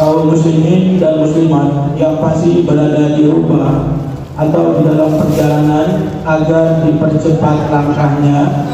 kaum muslimin dan muslimat yang masih berada di rumah atau di dalam perjalanan agar dipercepat langkahnya.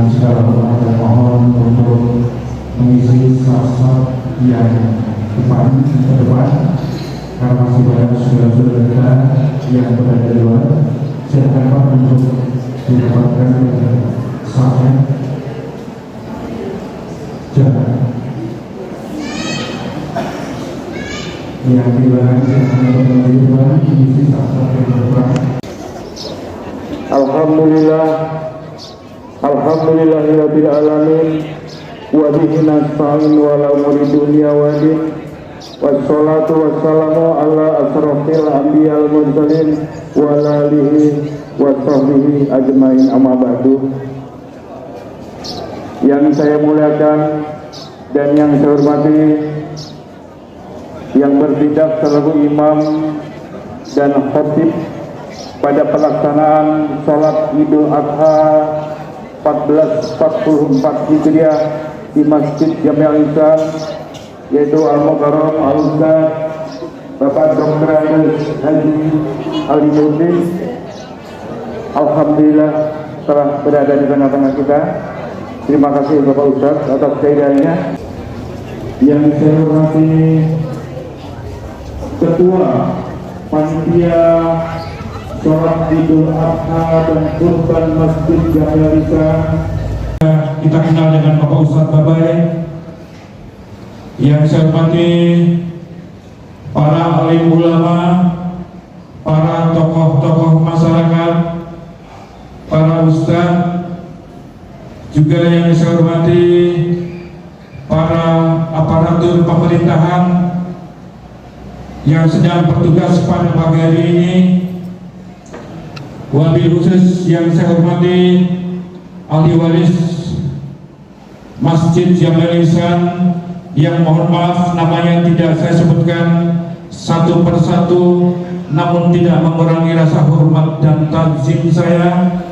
dengan segala hormat dan mohon untuk mengisi slot-slot yang ke depan karena masih banyak saudara-saudara kita yang berada di luar. Silakan Pak untuk didapatkan slotnya. Jangan yang di belakang yang mengisi slot yang ke depan. Alhamdulillahirabbil alamin wa bihi nasta'in wa la umuri dunya wa din wassalatu wassalamu ala asrofil anbiya'il mursalin wa ala alihi wa sahbihi ajmain, amma ba'du. Yang saya muliakan dan yang saya hormati yang bertindak selaku imam dan khatib pada pelaksanaan sholat Idul Adha 1444 Hijriah di Masjid Jami' Al-Ihsan, yaitu Al-Mukarram Al-Ustaz Bapak Dr. Haji Ali Nurdin. Alhamdulillah telah berada di tengah-tengah kita. Terima kasih Bapak Ustaz atas kehadirannya. Yang saya hormati Ketua Panitia Sholat Idul Adha dan Kurban Masjid Jami' Al-Ihsan, kita kenal dengan Bapak Ustadz Babai. Yang saya hormati para alim ulama, para tokoh-tokoh masyarakat, para ustadz, juga yang saya hormati para aparatur pemerintahan yang sedang bertugas pada pagi hari ini. Wabil khusus yang saya hormati ahli waris Masjid Jami' Al-Ihsan, yang mohon maaf namanya tidak saya sebutkan satu persatu, namun tidak mengurangi rasa hormat dan takzim saya.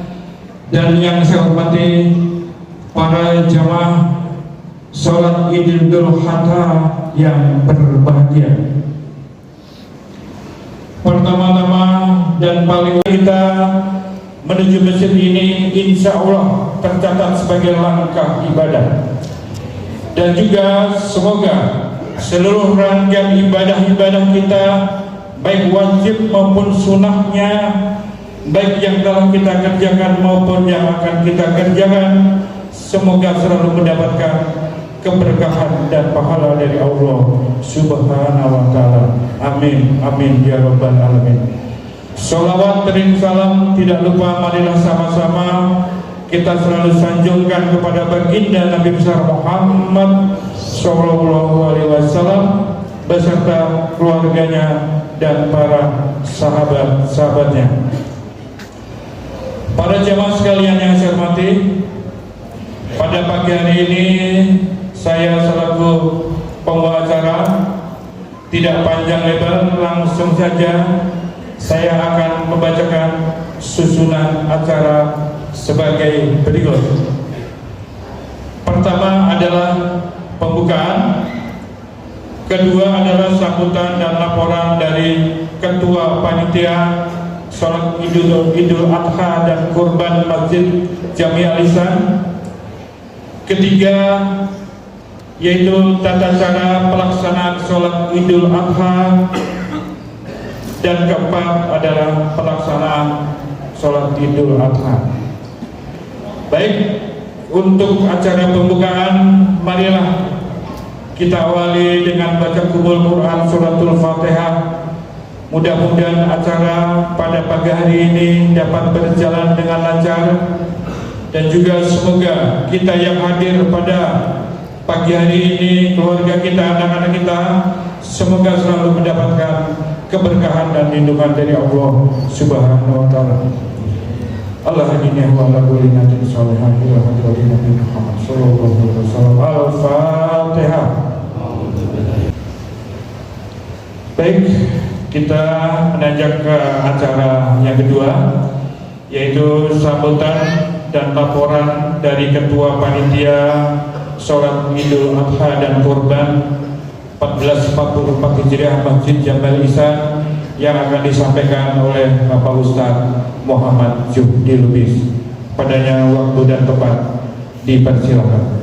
Dan yang saya hormati para jamaah sholat Idul Adha yang berbahagia. Pertama-tama dan paling kita menuju masjid ini insya Allah tercatat sebagai langkah ibadah, dan juga semoga seluruh rangkaian ibadah-ibadah kita, baik wajib maupun sunnahnya, baik yang telah kita kerjakan maupun yang akan kita kerjakan, semoga selalu mendapatkan keberkahan dan pahala dari Allah Subhanahu wa ta'ala. Amin, amin ya rabbal alamin. Sholawat dan salam tidak lupa marilah sama-sama kita selalu sanjungkan kepada baginda Nabi besar Muhammad sallallahu alaihi wasallam beserta keluarganya dan para sahabat-sahabatnya. Para jemaah sekalian yang saya hormati, pada pagi hari ini saya selaku pembawa acara, tidak panjang lebar, langsung saja saya akan membacakan susunan acara sebagai berikut. Pertama adalah pembukaan, kedua adalah sambutan dan laporan dari Ketua Panitia Sholat Idul Adha dan Kurban Masjid Jami' Al-Ihsan, ketiga yaitu tata cara pelaksanaan sholat Idul Adha, dan keempat adalah pelaksanaan sholat Idul Adha. Baik, untuk acara pembukaan marilah kita awali dengan baca qumul Quran suratul Fatihah. Mudah-mudahan acara pada pagi hari ini dapat berjalan dengan lancar, dan juga semoga kita yang hadir pada pagi hari ini, keluarga kita, anak-anak kita, semoga selalu mendapatkan keberkahan dan lindungan dari Allah Subhanahu wa ta'ala. Allahumma wa ala kulli natin salihati wa ala nabi Muhammad sallallahu alaihi wasallam. Al-Fatihah. Baik, kita menanjak ke acara yang kedua, yaitu sambutan dan laporan dari Ketua Panitia Sholat Idul Adha dan Kurban 1444 Hijriah Masjid Jami' Al-Ihsan, yang akan disampaikan oleh Bapak Ustadz Muhammad Juhdi Lubis. Padanya waktu dan tempat Dipersilakan.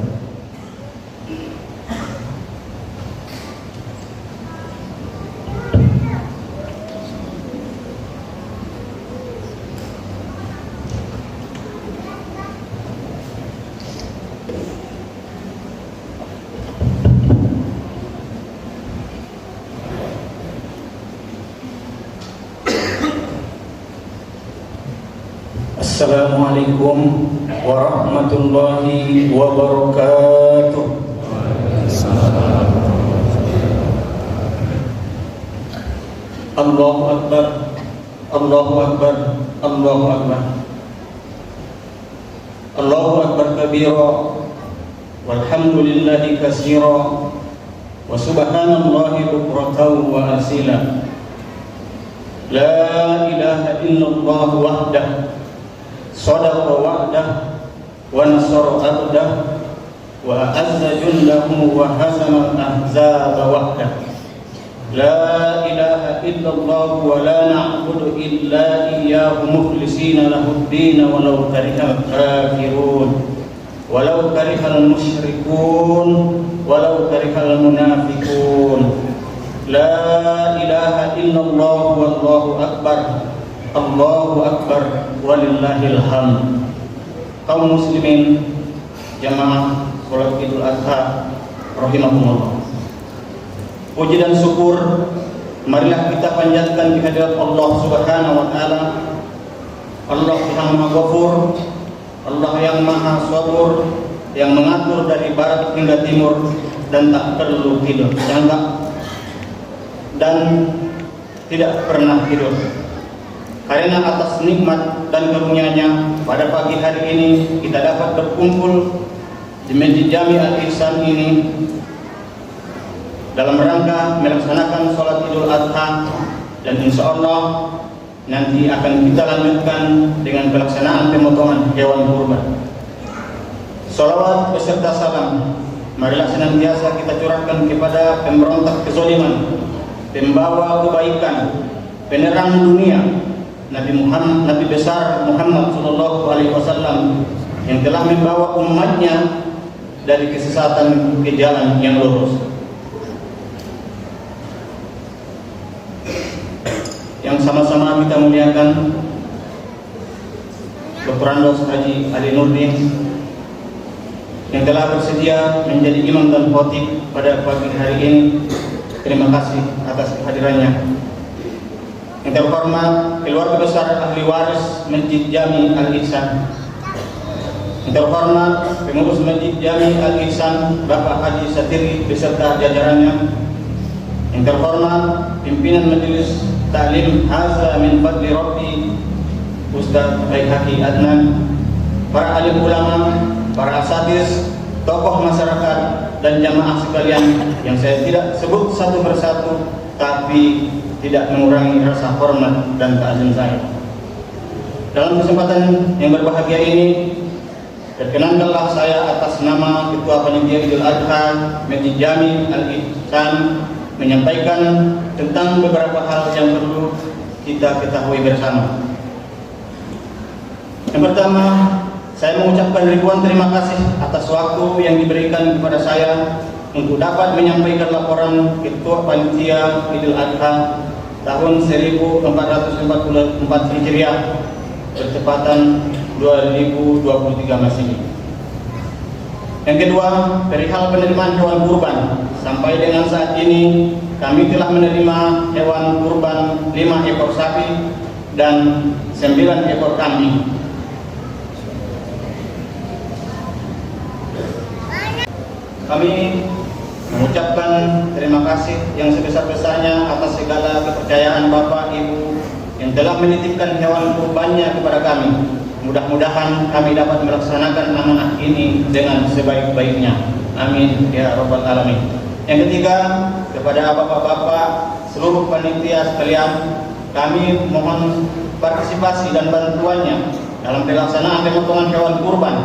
Assalamualaikum warahmatullahi wabarakatuh. Allahu Akbar, Allahu Akbar, Allahu Akbar. Allahu Akbar kabira, walhamdulillahi katsira, wa subhanallahi bukratan wa asila. La ilaha illallah wahdah, sadaqa wa'dah, wa nasara abdah, wa a'azza jundahu wa hazama al-ahzaba wahdah. La ilaha illallah wa la na'budu illa iyyahu mukhlishina lahu ad-din walau karihal kafirun, walau karihal musyrikun, walau karihal munafiqun. La ilaha illallah wallahu akbar, Allahu akbar, walillahil hamd. Kaum muslimin jamaah salat Idul Adha rahimakumullah. Puji dan syukur marilah kita panjatkan kehadirat Allah Subhanahu wa taala. Allah yang Maha Ghafur, Allah yang Maha Sabur, yang mengatur dari barat hingga timur dan tak perlu tidur, dan tidak pernah tidur. Karena atas nikmat dan karunia-Nya pada pagi hari ini kita dapat berkumpul di Masjid Jami Al-Ihsan ini dalam rangka melaksanakan sholat Idul Adha, dan insya Allah nanti akan kita lanjutkan dengan pelaksanaan pemotongan hewan kurban. Sholawat beserta salam marilah senantiasa kita curahkan kepada pemberontak kezaliman, pembawa kebaikan, penerang dunia, Nabi besar Muhammad sallallahu alaihi wasallam, yang telah membawa umatnya dari kesesatan ke jalan yang lurus. Yang sama-sama kita muliakan Dr. Andos Haji Ali Nurdin, yang telah bersedia menjadi imam dan khotib pada pagi hari ini. Terima kasih atas kehadirannya. Yang terhormat keluarga besar ahli waris Masjid Jami Al-Ihsan, yang terhormat pengurus Masjid Jami Al-Ihsan Bapak Haji Satiri beserta jajarannya, yang terhormat pimpinan Majelis Ta'lim Haza min Fadli Rabbi Ustaz Baihaqi Adnan, para alim ulama, para asatidz, tokoh masyarakat dan jamaah sekalian yang saya tidak sebut satu persatu, tapi tidak mengurangi rasa hormat dan ta'zim saya. Dalam kesempatan yang berbahagia ini, perkenankanlah saya atas nama Ketua Panitia Idul Adha Masjid Jami Al-Ihsan menyampaikan tentang beberapa hal yang perlu kita ketahui bersama. Yang pertama, saya mengucapkan ribuan terima kasih atas waktu yang diberikan kepada saya untuk dapat menyampaikan laporan Ketua Panitia Idul Adha tahun 1444 Hijriah bertepatan 2023 Masehi. Yang kedua, perihal penerimaan hewan kurban. Sampai dengan saat ini kami telah menerima hewan kurban 5 ekor sapi dan 9 ekor kambing. Kami mengucapkan terima kasih yang sebesar-besarnya atas segala kepercayaan Bapak Ibu yang telah menitipkan hewan kurbannya kepada kami. Mudah-mudahan kami dapat melaksanakan amanah ini dengan sebaik-baiknya. Amin ya rabbal alamin. Yang ketiga, kepada bapak-bapak seluruh panitia sekalian, kami mohon partisipasi dan bantuannya dalam pelaksanaan pemotongan hewan kurban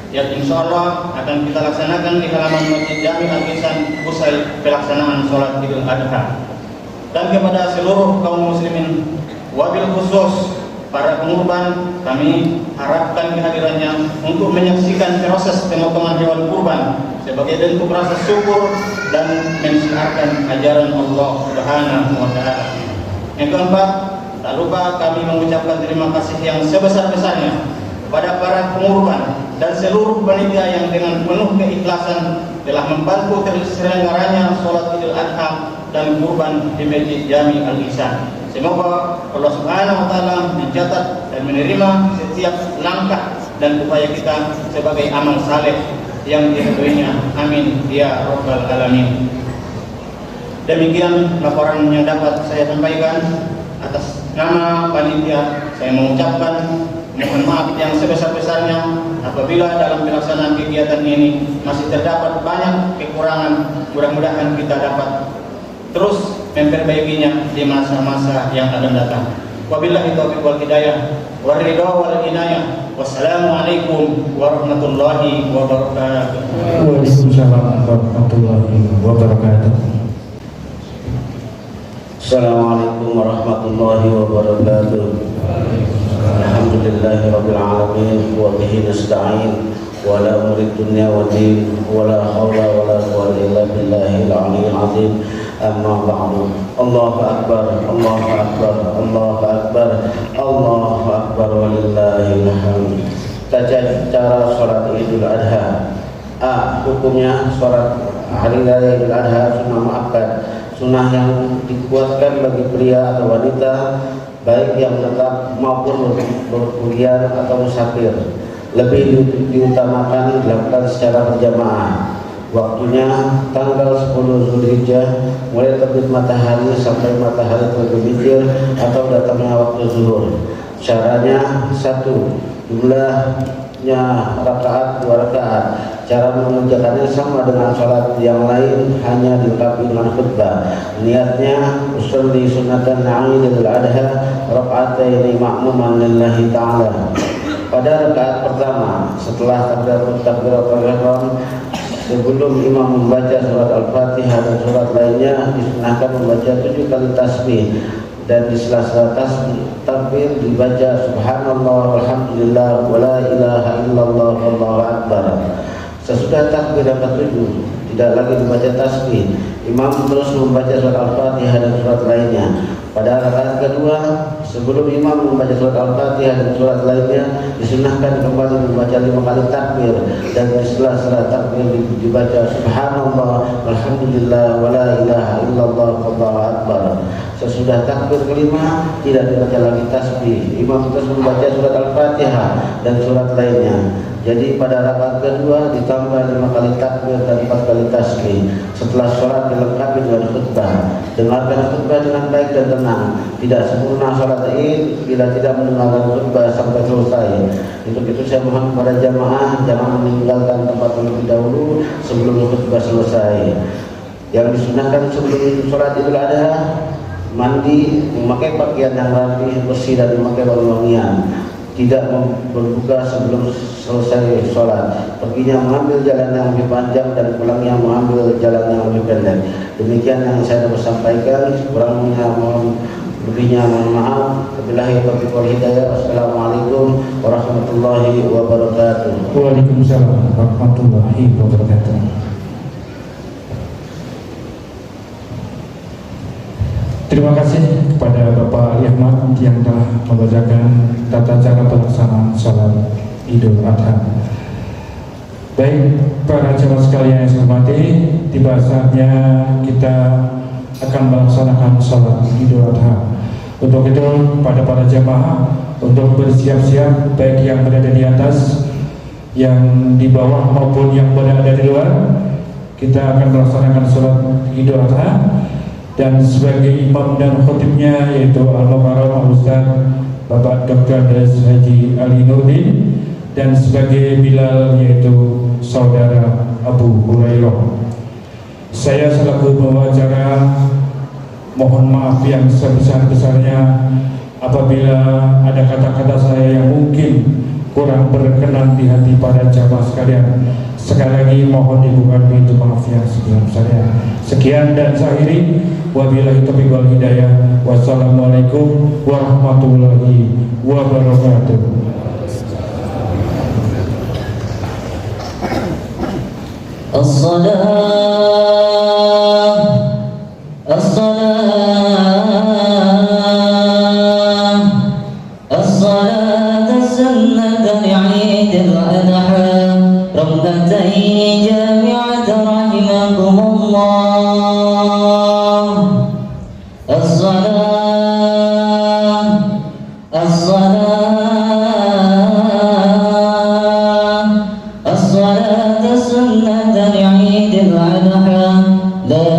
yang insya Allah akan kita laksanakan di halaman Masjid Jami Al-Ihsan usai pelaksanaan sholat Idul Adha. Dan kepada seluruh kaum muslimin, wabil khusus para pengurban, kami harapkan kehadirannya untuk menyaksikan proses pemotongan hewan kurban sebagai bentuk rasa syukur dan mensiarkan ajaran Allah Subhanahu wa Ta'ala. Yang keempat, tak lupa kami mengucapkan terima kasih yang sebesar-besarnya kepada para pengurban dan seluruh panitia yang dengan penuh keikhlasan telah membantu terselenggaranya sholat Idul Adha dan kurban di Masjid Jami Al-Ihsan. Semoga Allah Subhanahu wa Ta'ala mencatat dan menerima setiap langkah dan upaya kita sebagai amal saleh yang diridhoinya. Amin ya rabbal alamin. Demikian laporan yang dapat saya sampaikan. Atas nama panitia saya mengucapkan mohon maaf yang sebesar-besarnya apabila dalam pelaksanaan kegiatan ini masih terdapat banyak kekurangan. Mudah-mudahan kita dapat terus memperbaikinya di masa-masa yang akan datang. Wabillahi taufiq wal hidayah wal ridha wal inayah. Wassalamualaikum warahmatullahi wabarakatuh. Waalaikumsalam warahmatullahi wabarakatuh. Assalamualaikum warahmatullahi wabarakatuh. Alhamdulillahirabbil alamin wa bihi nasta'in wa la umuri dunya wa din wa la haula wa la quwwata illa billahil aliyyil azim. Amma ba'du. Allahu akbar, Allahu akbar, Allahu akbar, Allahu akbar walillahil hamd. Cara salat Idul Adha. Hukumnya salat hari raya Idul Adha sunnah muakkad, sunnah yang dikuatkan bagi pria atau wanita baik yang menetap maupun berpergian atau musafir. Lebih diutamakan dilakukan secara berjamaah. Waktunya tanggal 10 Zulhijjah mulai terbit matahari sampai matahari tergelincir atau datangnya waktu zuhur. Caranya 1. Jumlahnya rakaat 2 rakaat. Cara mengerjakannya sama dengan sholat yang lain, hanya dilengkapi dengan khutbah. Niatnya usolli sunatan Idul Adha raka'ataini ma'muman lillahi ta'ala. Pada rakaat pertama setelah takbiratul ihram, sebelum imam membaca surat Al-Fatihah dan surat lainnya, disunahkan membaca 7 kali tasbih, dan di sela-sela takbir dibaca subhanallah walhamdulillah wala ilaha illallah wallahu akbar. Sesudah takbir yang ke-7 tidak lagi dibaca tasbih, imam terus membaca surat Al-Fatihah dan surat lainnya. Pada rakaat kedua sebelum imam membaca surat Al-Fatihah dan surat lainnya, disunahkan kembali membaca 5 kali takbir, dan di sela-sela takbir dibaca subhanallah walhamdulillah wala ilaha illallah wallahu akbar. Sesudah takbir kelima tidak dibaca lagi tasbih, imam terus membaca surat Al-Fatihah dan surat lainnya. Jadi pada rakaat kedua ditambah 5 kali takbir dan 4 kali tasbih. Setelah sholat dilengkapi dengan khutbah. Dengarkan khutbah dengan baik dan tenang. Tidak sempurna sholat Id bila tidak mendengarkan khutbah sampai selesai. Untuk itu saya mohon kepada jamaah jangan meninggalkan tempat terlebih dahulu sebelum khutbah selesai. Yang disunahkan sebelum sholat Idul Adha, mandi, memakai pakaian yang rapi, bersih, dan memakai wangi-wangian. Tidak berbuka sebelum selesai sholat. Perginya mengambil jalan yang lebih panjang dan pulangnya mengambil jalan yang lebih pendek. Demikian yang saya dapat sampaikan. Kurangnya lebihnya mohon maaf. Wabillahi taufiq wal hidayah. Wassalamualaikum warahmatullahi wabarakatuh. Waalaikumsalam warahmatullahi wabarakatuh. Terima kasih kepada Bapak Ahmad yang telah membacakan tata cara pelaksanaan sholat Idul Adha. Baik, para jemaah sekalian yang saya hormati, tiba saatnya kita akan melaksanakan sholat Idul Adha. Untuk itu, pada para jemaah untuk bersiap-siap, baik yang berada di atas, yang di bawah maupun yang berada di luar, kita akan melaksanakan sholat Idul Adha. Dan sebagai imam dan khotibnya yaitu Al-Mukarram Al-Ustaz Bapak Dr. Des Haji Ali Nurdin, dan sebagai Bilal yaitu Saudara Abu Hurairah. Saya selaku pembawa acara mohon maaf yang sebesar-besarnya apabila ada kata-kata saya yang mungkin kurang berkenan di hati para jamaah sekalian, sekali lagi mohon dibuka pintu maaf yang sebesar-besarnya. Sekian dan saya akhiri, wabillahi taufiq wal hidayah. Wassalamualaikum warahmatullahi wabarakatuh. الصلاة سنة لعيد الأضحى رمضتين جامعة رحمكم الله. الصلاة سنة لعيد الأضحى لا